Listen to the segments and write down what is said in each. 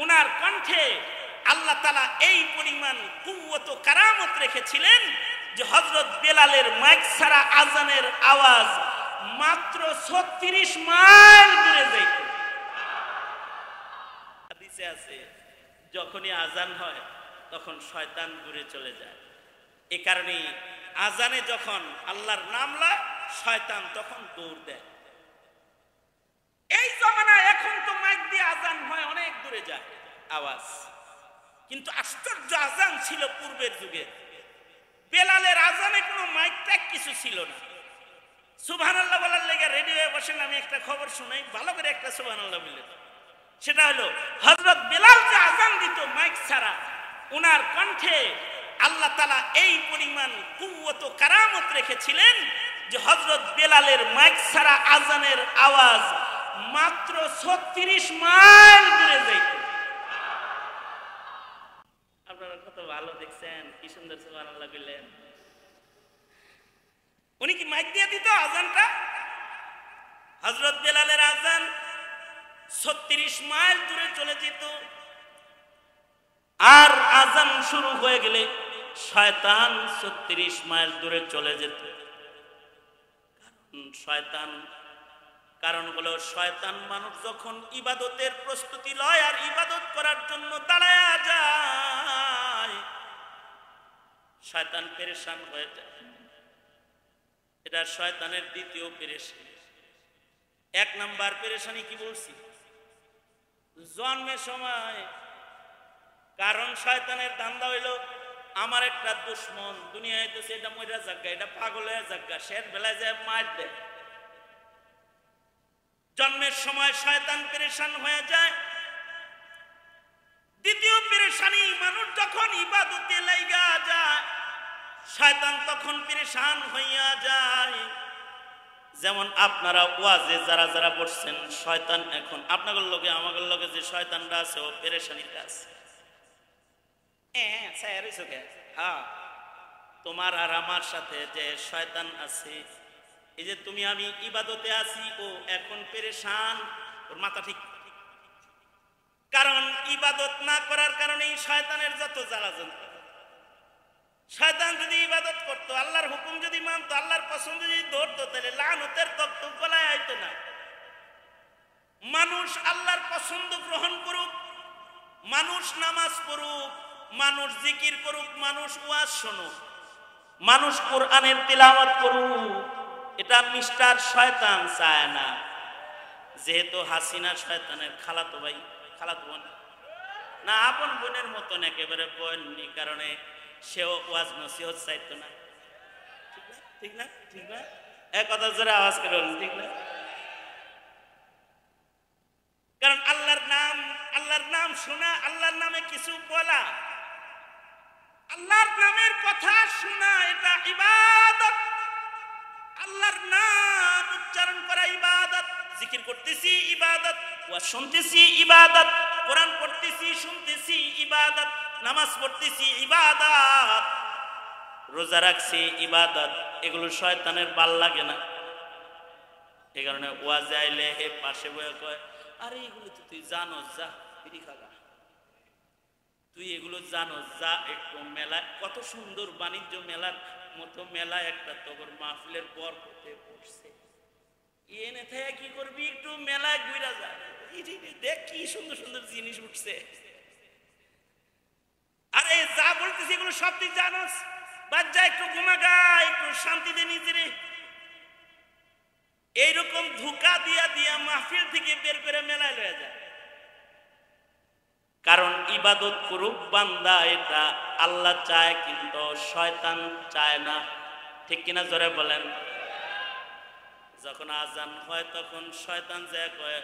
উনার কণ্ঠে আল্লাহ তাআলা এই পরিমাণ কুওয়াত ও কারামত রেখেছিলেন যে হযরত বেলালের মাইক ছাড়া আজানের আওয়াজ মাত্র 36 মাইল দূরে যাইত। হাদিসে আছে যখনই আজান হয় তখন শয়তান দূরে চলে যায়। এই কারণে আজানে যখন আল্লাহর নাম লয় শয়তান তখন দৌড় দেয়। এই জমানায় এখন তো মাইক দিয়ে আজান হয় অনেক দূরে যায় আওয়াজ, কিন্তু আশ্চর্য আজান ছিল পূর্বের যুগে। বেলালের আজানে কোনো মাইক ট্যাক কিছু ছিল না। সুবহানাল্লাহ বলার লেগে রেডিওয়ে বসেন, আমি একটা খবর শুনাই, ভালো করে একটা সুবহানাল্লাহ বললেন। সেটা হলো হযরত বেলাল যে আজান দিত মাইক ছাড়া, উনার কণ্ঠে আল্লাহ তাআলা এই পরিমাণ কুওয়াত ও কারামত রেখেছিলেন যে হযরত বেলালের মাইক ছাড়া আজানের আওয়াজ মাত্র 36 মাইল দূরে যাইত। আপনারা কত ভালো দেখছেন, কি সুন্দর সুবহানাল্লাহ বললেন। উনি কি মাইক দিয়ে দিত আজানটা? হযরত বেলালের আজান 36 মাইল দূরে চলে যেত। আর আজান শুরু হয়ে গেলে শয়তান 36 মাইল দূরে চলে যেত। কারণ হলো শয়তান মানুষ যখন ইবাদতের প্রস্তুতি লয় আর ইবাদত করার জন্য দাঁড়ায়া যায়, শয়তান পেরেশান হয়ে যায়। এটা শয়তানের দ্বিতীয় পেরেশানি। এক নাম্বার পেরেশানি কি বলছি? জন্মের সময়। কারণ শয়তানের ধান্দা হইল আমার একটা দুশ্মন দুনিয়ায় তো সেটা মইরা জায়গা, এটা পাগল হয়ে জায়গা, শেষ বেলায় যায় মার দেয়। জন্মের সময় শয়তান পেরেশান হয়ে যায়। দ্বিতীয় পেরেশানি, মানুষ যখন ইবাদতে লাইগা যায় শয়তান তখন পেরেশান হইয়া যায়। যেমন আপনারা ওয়াজে যারা যারা বসছেন, শয়তান এখন আপনাদের লগে আমাদের লগে যে শয়তানরা আছে ও পেরেশানিতে আছে। হ্যাঁ, তোমার আর আমার সাথে যে শয়তান আছে, এই যে তুমি আমি ইবাদতে আছি, ও এখন পেরেশান, ওর মাথা ঠিক। কারণ ইবাদত না করার কারণেই শয়তানের যত জ্বালাযন্ত্র। শয়তান যদি ইবাদত করতো, আল্লাহর হুকুম যদি মানতো, আল্লাহর পছন্দ যদি ধরতো, তাহলে লানতের তত্ত্ব গলায় আইতো না। মানুষ আল্লাহর পছন্দ গ্রহণ করুক, মানুষ নামাজ পড়ুক, মানুষ জিকির করুক, মানুষ ওয়াজ শুনুক, মানুষ কোরআনের তিলাওয়াত করুক, এটা মিস্টার শয়তান চায় না। যেহেতু হাসিনা শয়তানের খালাতো ভাই, খালাতো বোন না, আপন বোনের মতন একেবারে বোননি, কারণে সেও ওয়াজ নসিহত চাইতো না। ঠিক না? ঠিক না? এক কথা জোরে আওয়াজ করে বলুন, ঠিক না? কারণ আল্লাহর নাম শোনা, আল্লাহর নামে কিছু বলা, আল্লাহর নামের কথা শোনা, এটা ইবাদত। আল্লাহর নাম উচ্চারণ করা ইবাদত। জিকির করতেছি ইবাদত, ওয়াজ শুনতেছি ইবাদত, কোরআন পড়তেছি শুনতেছি ইবাদত, নামাজ পড়তেছি ইবাদত, রোজা রাখছি ইবাদত। এগুলো শয়তানের ভাল লাগে না। এই কারণে ওয়াজে আইলে হে পাশে বয়ে কয়, আরে এগুলো তো তুই জানোস, যা বিড়ি খাগা, তুই এগুলো জানোস, যা একটু মেলা, কত সুন্দর বাণিজ্য মেলার মতো মেলা একটা তোর মাহফিলের পর করতে পড়ছে, এনে থেকে কি করবি, একটু মেলায় ঘুরা যা, দেখ কি সুন্দর সুন্দর জিনিস উঠছে। আরে যা বলতেছি এগুলো সব তুই জানোস, বাদ যা, একটু ঘুমাগা, একটু শান্তিতে নিজেরে। এইরকম ধোঁকা দিয়া দিয়া মাহফিল থেকে বের করে মেলায় লয়ে যায়। কারণ ইবাদত করুক বান্দা, এটা আল্লাহ চায়, কিন্তু শয়তান চায় না। ঠিক কিনা জোরে বলেন? যখন আজান হয় তখন শয়তান যায় কয়,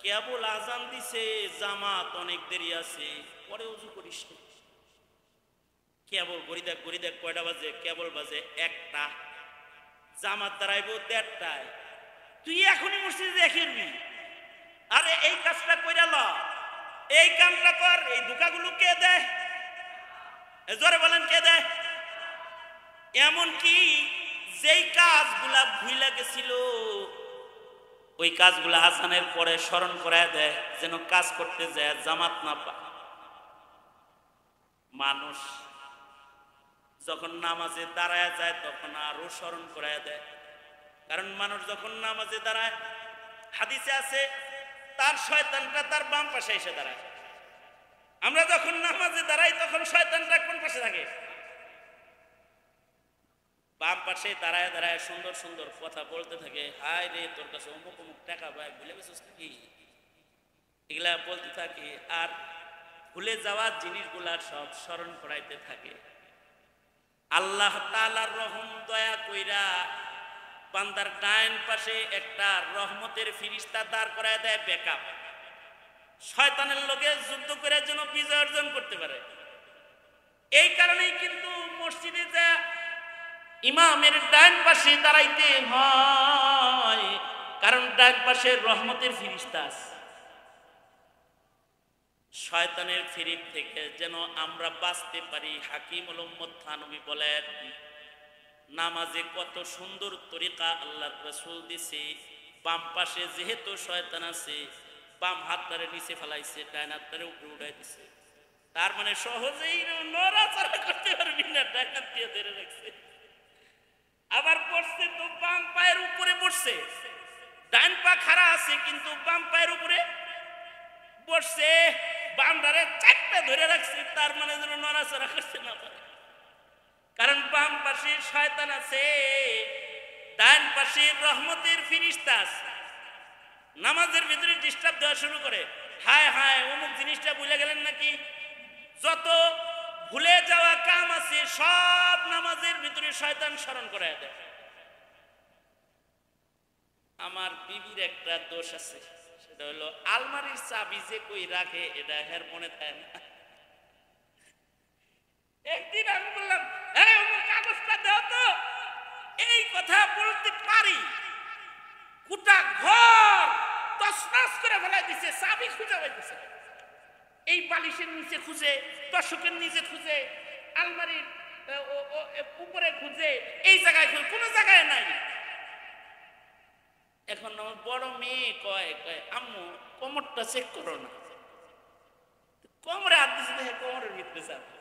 কেবল আজান দিছে, জামাত অনেক দেরি আছে, পরে ওযু করিস না। কেবল গড়ি দেখ কয়টা বাজে, কেবল বাজে 1টা, জামাত দাঁড়াইবো 1:30টায়, তুই এখনই মসজিদে দেখিবি। আরে এই কাজটা কইরা ল, এই কামটা কর। এই ধোঁকাগুলো কে দেয়? জোরে বলেন, কে দেয়? এমন কি যেই কাজগুলা ভুলে গেছিল ওই কাজগুলো আজানের পরে স্মরণ করায় দেয়, যেন কাজ করতে যায় জামাত না পায়। মানুষ যখন নামাজে দাঁড়ায় যায় তখন আরো স্মরণ করায় দেয়, কারণ মানুষ যখন নামাজে দাঁড়ায়, হাদিসে আছে তার শয়তানটা তার বাম পাশে এসে দাঁড়ায়। আমরা যখন নামাজে দাঁড়াই তখন শয়তানটা কোন পাশে থাকে? বাম পাশে দাঁড়ায় দাঁড়ায় সুন্দর সুন্দর কথা বলতে থাকে, হায় রে তোর কাছে অমুক অমুক টাকা ভাই ভুলে গেছিস নাকি, এগুলা বলতে থাকে। আর ভুলে যাওয়া জিনিসগুলা সব স্মরণ করাইতে থাকে। আল্লাহ তাআলার রহম দয়া কইরা বান্দার ডাইন পাশে একটা রহমতের ফিরিস্তা দাঁড় করায় দেয়, ব্যাকআপ, শয়তানের লোকে যুদ্ধ করে যেন বিজয় অর্জন করতে পারে। এই কারণেই কিন্তু মসজিদে যা ইমামের ডাইন পাশে দাঁড়াইতে হয়, কারণ ডাইন পাশে রহমতের ফিরিস্তা আছে। শয়তানের ফিরিপ থেকে যেন আমরা বাঁচতে পারি। হাকিমুল উম্মত থানবী বলেন, নামাজে কত সুন্দর তরিকা আল্লাহর রাসূল দিছে। বাম পাশে যেহেতু শয়তান আছে, বাম হাতটারে নিচে ফেলাইছে, ডাইন হাতটারে উপরে উঠাই দিছে। তার মানে সহজেই নড়াচড়া করতে পারবি না, ডাইন হাত দিয়ে ধরে রাখছে। আবার পড়ছে তো বাম পায়ের উপরে বসছে, ডাইন পা খাড়া আছে কিন্তু বাম পায়ের উপরে বসছে, বামটারে চাপে ধরে রাখছে, তার মানে যেন নড়াচড়া করতে না পারে। কারণ বাম পাশে শয়তান আছে, ডান পাশে রহমতের ফিরিস্তা আছে। নামাজের ভিতরে ডিস্টার্ব দেওয়া শুরু করে, হায় হায় অমুক জিনিসটা ভুলে গেলেন নাকি। যত ভুলে যাওয়া কাম আছে সব নামাজের ভিতরে শয়তান স্মরণ করায় দেয়। আমার বিবির একটা দোষ আছে, সেটা হলো আলমারির চাবি যে কই রাখে এটা হের মনে থাকে না। একদিন আমি বললাম, এই অমুক কাগজটা দাও তো, এই কথা বলতে পারি, গোটা ঘর তছনছ করে ফেলাই দিছে, চাবি খুঁজে পাইতেছে। এই বালিশের নিচে খুঁজে, দর্শকের নিচে খুঁজে, আলমারির উপরে খুঁজে, এই জায়গায় খুঁজে, কোনো জায়গায় নাই। এখন আমার বড় মেয়ে কয় আম্মু কোমরটা চেক করো না। কোমরে হাত দিছে, দেখে কোমরের ভিতরে চাবি,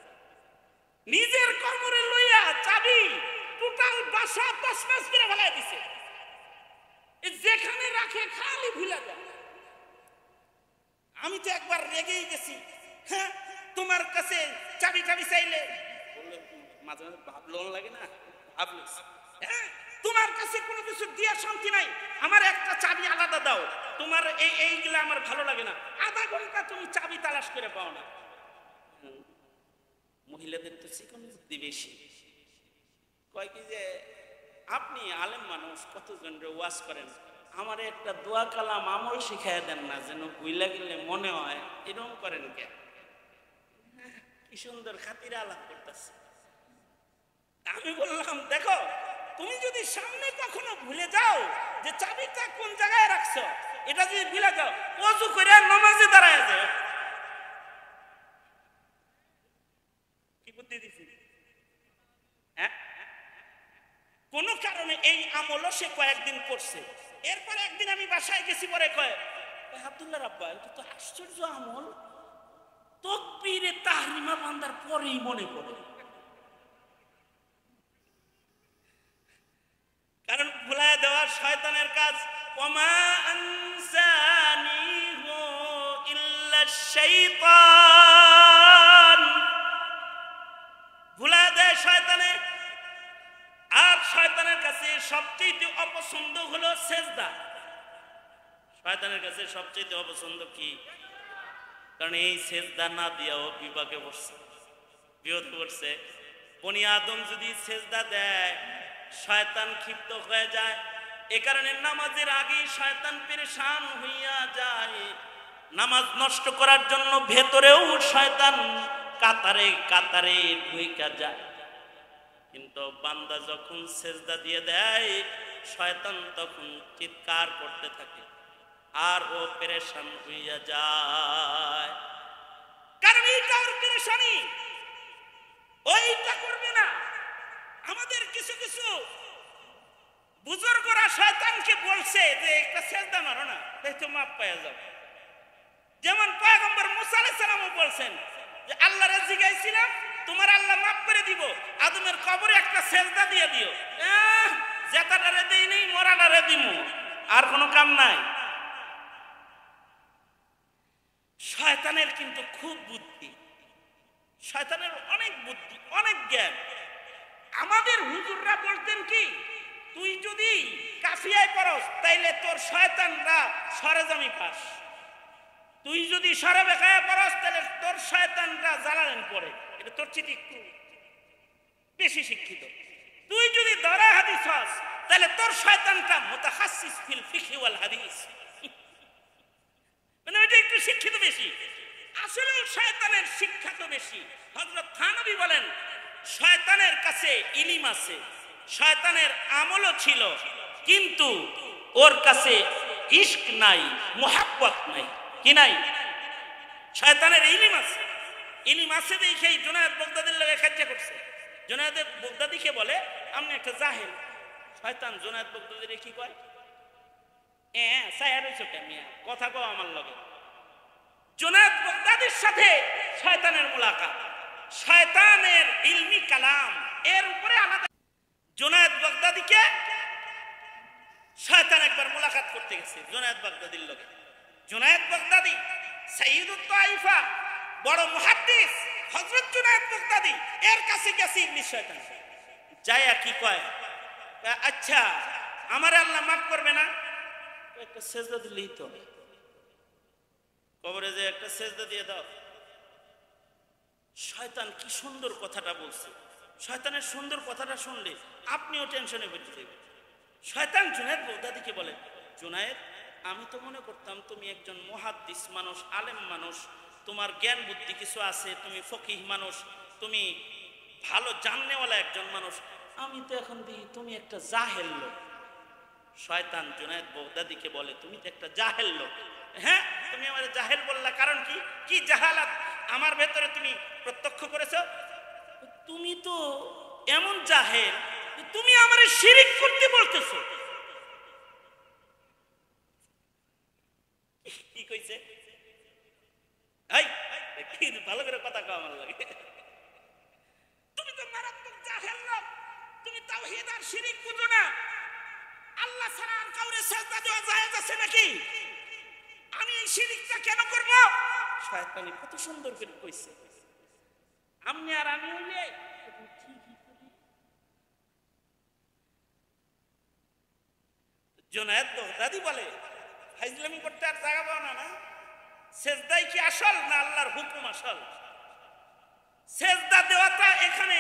নিজের কোমরে লইয়া চাবি টোটাল বাসা তছনছ করে ফেলাই দিছে। যেখানে রাখে খালি ভুলে যায়। আমি তো একবার রেগেই গেছি, হ্যাঁ তোমার কাছে চাবি টাবি চাইলে মাঝে মাঝে ভাবলো লাগে না, ভাবলো হ্যাঁ তোমার কাছে কোনো কিছু দিয়া শান্তি নাই, আমার একটা চাবি আলাদা দাও, তোমার এইগুলো আমার ভালো লাগে না। আধা ঘন্টা তুমি চাবি তালাশ করে পাও না। মহিলাদের তো চিকন বুদ্ধি বেশি, কয় কি যে আপনি আলেম মানুষ, কতজনরে ওয়াজ করেন, আমার একটা দোয়া কালাম আমল শিখাই দেন না, যেন ভুইলা গেলে মনে হয়, এরকম করেন কেন? কি সুন্দর খাতিরে আলাপ করতেছে। আমি বললাম, দেখো তুমি যদি সামনে কখনো ভুলে যাও যে চাবিটা কোন জায়গায় রাখছো, এটা যদি ভুলে যাও, ওযু করে নামাজে দাঁড়ায় যাও। কি বুদ্ধি দিছি? হ্যাঁ, কোন কারণে এই আমলও সে কয়েকদিন করছে। এরপর একদিন আমি বাসায় গেছি, পরে কয় আব্দুল্লাহ রাব্বা, এটা তো আশ্চর্য আমল, তাকবীরে তাহরিমা বান্দার পরেই মনে পড়ে। কারণ ভুলায় দেওয়া শয়তানের কাজ। ওমা আনসানিহু ইল্লা শাইতান, ভুলায় দেয় শয়তানে। আর শয়তানের কাছে সবচেয়ে অপছন্দ হলো সেজদা। শয়তানের কাছে সবচেয়ে অপছন্দ কি? কারণ এই সেজদা না দিয়াও বিপাকে পড়ছে, বিপদে পড়ছে। বনি আদম যদি সেজদা দেয় শয়তান ক্ষিপ্ত হয়ে যায়। এ কারণে নামাজের আগে শয়তান পেরেশান হইয়া যায়। নামাজ নষ্ট করার জন্য ভেতরেও শয়তান কাতারে কাতারে ঢুইকা যায়। কিন্তু বান্দা যখন সেজদা দিয়ে দেয়, শয়তান তখন চিৎকার করতে থাকে আর ও পেরেশান হইয়া যায়। কারণ এইটা ওর পেরেশানি, ওইটা করবে না। আমাদের কিছু কিছু বুজুর্গরা শয়তানকে বলছে যে একটা সেজদা মারো না, তাই তো মাপ পাওয়া যাবে। যেমন পয়গম্বর মুসা আলাইহিস সালামও বলছেন যে আল্লাহরে জিজ্ঞাসিলাম তোমার আল্লাহ মাফ করে দিব, আদমের কবরে একটা সেজদা দিয়ে দিও। জেতাটারে দেই নেই, মরাটারে দিমু, আর কোনো কাম নাই। শয়তানের কিন্তু খুব বুদ্ধি, শয়তানের অনেক বুদ্ধি, অনেক জ্ঞান। আমাদের হুজুররা বলতেন কি, তুই যদি কাফিয়ায় পড়স তাইলে তোর শয়তানরা সরেজমি পাস, তুই যদি সরে বেকায় পড়স তাহলে তোর শয়তানরা জালালেন পড়ে, এটা তোর চিঠি একটু বেশি শিক্ষিত। তুই যদি দরা হাদিস হস তাহলে তোর শয়তানটা মুতাখাসসিস ফিল ফিকহি ওয়াল হাদিস, মানে ওইটা একটু শিক্ষিত বেশি। আসলে শয়তানের শিক্ষা তো বেশি। হযরত থানবী বলেন শয়তানের কাছে ইলম আছে, শয়তানের আমলও ছিল, কিন্তু ওর কাছে ইশক নাই, মুহাব্বত নাই। কি নাই? শয়তানের ইলম আছে, ইলম আছে দেখেই জুনায়েদ বাগদাদির লগে খাজ্জা করছে। জুনায়েদ বাগদাদিকে বলে আপনি একটা জাহেল। শয়তান জুনায়েদ বাগদাদিরে কি কয়, সায়া রইছো কেন মিয়া, কথা কও আমার লগে। জুনায়েদ বাগদাদির সাথে শয়তানের মুলাকাত, শয়তানের ইলমি কালাম এর উপরে আলাদা। জুনায়েদ বাগদাদিকে শয়তান একবার মুলাকাত করতে গেছে জুনায়েদ বাগদাদির লগে। জুনায়েদ বাগদাদি সাইয়্যিদুত তাইফা, বড় মুহাদ্দিস হযরত জুনায়েদ বাগদাদি, এর কাছে গেছে ইবলিস শয়তান। যায়া কি কয়, আচ্ছা আমার আল্লাহ মাফ করবে না? একটা সেজদা দিলেই তো, কবরে যে একটা সেজদা দিয়ে দাও। শয়তান কি সুন্দর কথাটা বলছে, শয়তানের সুন্দর কথাটা শুনলে আপনিও টেনশনে পড়ে যাবেন। শয়তান জুনায়েদ বাগদাদিকে বলে, জুনায়েদ আমি তো মনে করতাম তুমি একজন মুহাদ্দিস মানুষ, আলেম মানুষ, তোমার জ্ঞান বুদ্ধি কিছু আছে, তুমি ফকিহ মানুষ, তুমি ভালো জাননেওয়ালা একজন মানুষ, আমি তো এখন দেখি তুমি একটা জাহেল লোক। শয়তান জুনায়েদ বাগদাদিকে বলে তুমি তো একটা জাহেল লোক। হ্যাঁ, তুমি আমার জাহেল বললা, কারণ কি? কি জাহালাত আমার ভেতরে তুমি প্রত্যক্ষ করেছো? তুমি তো এমন জাহেল, তুমি আমারে শিরিক করতে বলতেছো। কি কইছে? এই ভালো করে কথা কও আমার লাগে। তুমি তো মারাত্মক জাহেল লোক, তুমি তাওহীদ আর শিরিক বুঝো না। আল্লাহ ছাড়া আর কাউরে সিজদা দেওয়া জায়েজ আছে নাকি? আমি এই শিরিকটা কেন করব? শয়তানি কত সুন্দর করে কইছে। আপনি আর আমি হইলে জুনায়েদ বাগদাদি বলে ফাইজলামি করতে আর জায়গা পাও না। সেজদাই কি আসল না আল্লাহর হুকুম আসল? সেজদা দেওয়াটা এখানে,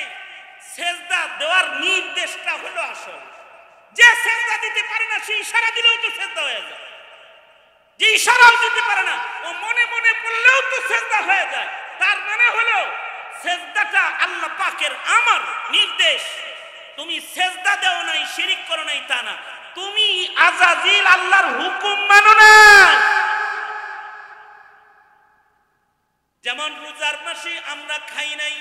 সেজদা দেওয়ার নির্দেশটা হলো আসল। যে সেজদা দিতে পারে না সে ইশারা দিলেও তো সেজদা হয়ে যায়, যে ইশারাও দিতে পারে না ও মনে মনে বললেও তো সেজদা হয়ে যায়। তার মানে হলো সেজদাটা আল্লাহ পাকের আমার নির্দেশ। তুমি সেজদা দাও নাই, শিরিক করো নাই তা না, তুমি আজাজিল আল্লাহর হুকুম মানো না। যেমন রোজার মাসে আমরা খাই নাই,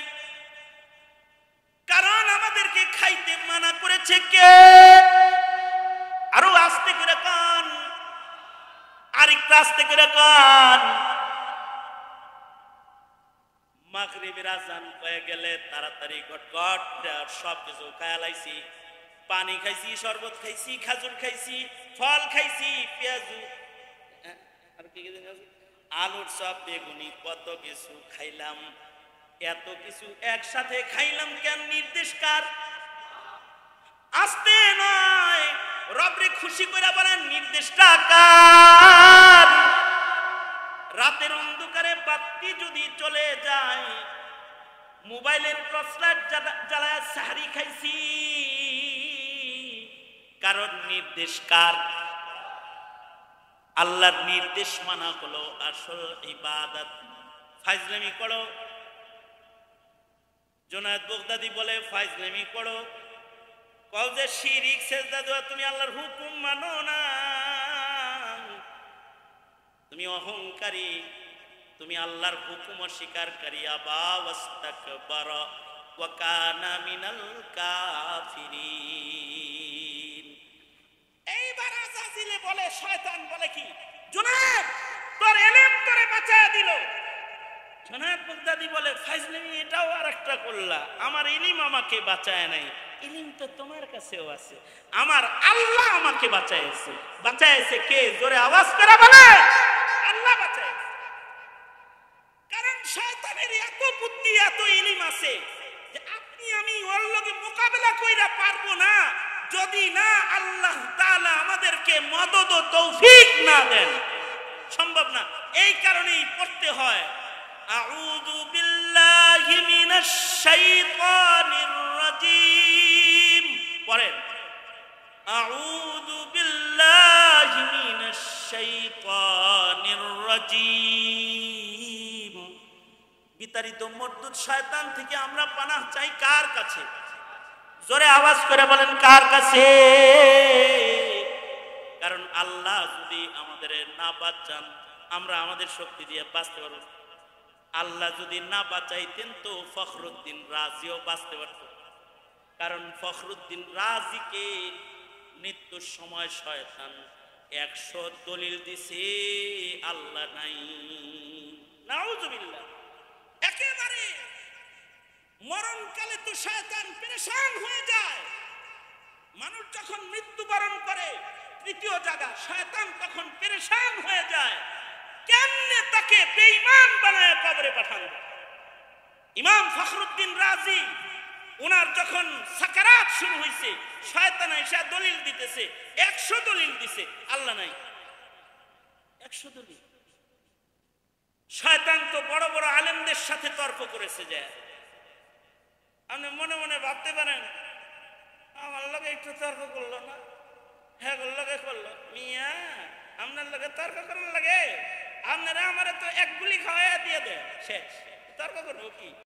কারণ আমাদেরকে খাইতে মানা করেছে কে? আরো আস্তে করে কান, আরেকটু আস্তে করে কান। মাগরিবের আজান হয়ে গেলে তাড়াতাড়ি গটগট সব কিছু খায়া লাইছি, পানি খাইছি, শরবত খাইছি, খাজুর খাইছি, ফল খাইছি, পেঁয়াজু আর কি আলুর চপ, বেগুনি, কত কিছু খাইলাম। এত কিছু একসাথে খাইলাম কেন? নির্দেশ কার? আস্তে নয়, রবরে খুশি করে বলেন নির্দেশটা কার? রাতের অন্ধকারে বাতি যদি চলে যায়, মোবাইলের টর্চলাইট জ্বালায় সাহারি খাইছি, কারণ নির্দেশ কার? আল্লাহর নির্দেশ মানা হলো আসল ইবাদত। ফাইজলামি করো, জুনায়েদ বাগদাদি বলে ফাইজলামি করো, কও যে শিরিক সেজদা দেওয়া তুমি আল্লাহর হুকুম মানো না, তুমি অহংকারী, তুমি আল্লাহর হুকুম অস্বীকারী। আবা ওয়াস্তাকবারা ওয়া কানা মিনাল কাফিরিন। বলে শয়তান বলে কি, জনাব তোর ইলম তোরে বাঁচায়া দিল। জনাব বাগদাদি বলে ফাইজলামি এটাও আরেকটা করলা, আমার ইলম আমাকে বাঁচায় নাই, ইলম তো তোমার কাছেও আছে, আমার আল্লাহ আমাকে বাঁচাইছে। বাঁচাইছে কে? জোরে আওয়াজ করে বলে আল্লাহ বাঁচাইছে। কারণ শয়তানের এত বুদ্ধি এত ইলম আছে যে আপনি আমি ওর লগে মোকাবেলা কইরা পারবো না যদি না আল্লাহ তাআলা আমাদেরকে মদদ ও তৌফিক না দেন, সম্ভব না। এই কারণেই পড়তে হয় আউযু বিল্লাহি মিনাশ শাইতানির রাজীম। পড়েন আউযু বিল্লাহি মিনাশ শাইতানির রাজীম। বিতাড়িত মরদুদ শয়তান থেকে আমরা পানাহ চাই কার কাছে? জোরে আওয়াজ করে বলেন কার কাছে? কারণ আল্লাহ যদি আমাদের না বাঁচান আমরা আমাদের শক্তি দিয়ে বাঁচতে পারব। আল্লাহ যদি না বাঁচাইতেন তো ফখরুদ্দিন রাজিও বাঁচতে পারত। কারণ ফখরুদ্দিন রাজিকে মৃত্যুর সময় শয়তান 100 দলিল দিছে আল্লাহ নাই। নাউজুবিল্লাহ। একেবারে মরণকালে তো শয়তান পেরেশান হয়ে যায়। মানুষ যখন মৃত্যুবরণ করে তৃতীয় জায়গা, শয়তান তখন পেরেশান হয়ে যায় কেমনে তাকে বেঈমান বানায় কবরে পাঠানো। ইমাম ফখরুদ্দিন রাজি ওনার যখন সাকারাত শুরু হয়েছে শয়তান এসে দলিল দিতেছে, 100 দলিল দিছে আল্লাহ নাই। 100 দলিল। শয়তান তো বড় বড় আলেমদের সাথে তর্ক করেছে। যায় আপনি মনে মনে ভাবতে পারেন আমার লগে একটু তর্ক করলো না, হ্যাঁ লগে করলো। মিয়া আপনার লগে তর্ক করার লাগে? আপনারা আমারে তো এক গুলি খাওয়াইয়া দিয়ে দেয়, শেষ। তর্ক করবো কি?